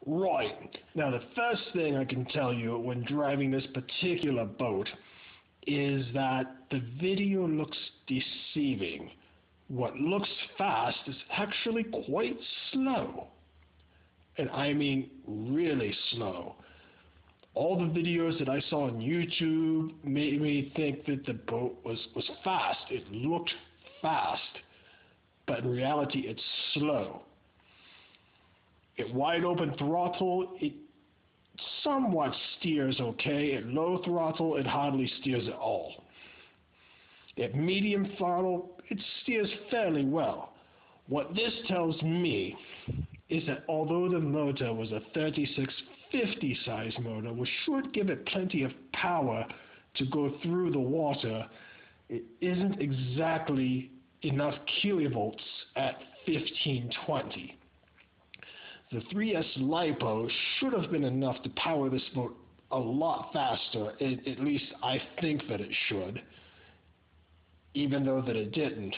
Right. Now, the first thing I can tell you when driving this particular boat is that the video looks deceiving. What looks fast is actually quite slow. And I mean really slow. All the videos that I saw on YouTube made me think that the boat was fast. It looked fast, but in reality it's slow. At wide open throttle, it somewhat steers okay. At low throttle, it hardly steers at all. At medium throttle, it steers fairly well. What this tells me is that although the motor was a 3650 size motor, which should give it plenty of power to go through the water, it isn't exactly enough kilovolts at 1520. The 3S LiPo should have been enough to power this boat a lot faster, at least I think that it should, even though that it didn't.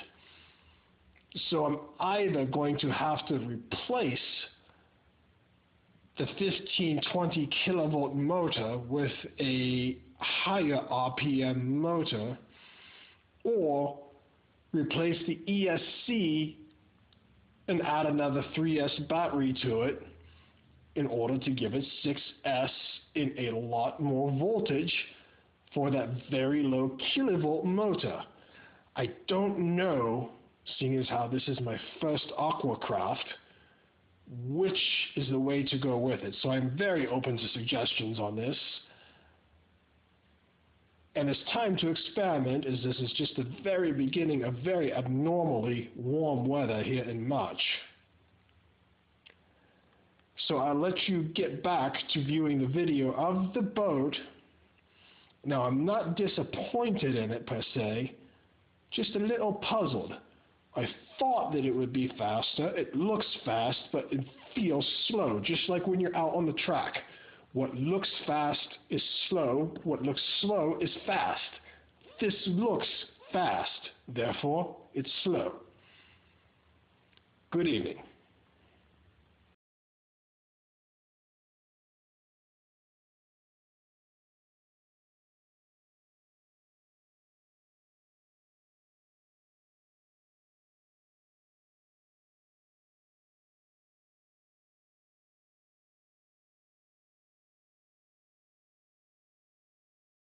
So I'm either going to have to replace the 1520 kilovolt motor with a higher RPM motor, or replace the ESC and add another 3S battery to it in order to give it 6S in a lot more voltage for that very low kilovolt motor. I don't know, seeing as how this is my first aquacraft, which is the way to go with it. So I'm very open to suggestions on this. And it's time to experiment, as this is just the very beginning of very abnormally warm weather here in March. So I'll let you get back to viewing the video of the boat. Now, I'm not disappointed in it per se, just a little puzzled. I thought that it would be faster. It looks fast, but it feels slow, just like when you're out on the track. What looks fast is slow. What looks slow is fast. This looks fast, therefore it's slow. Good evening.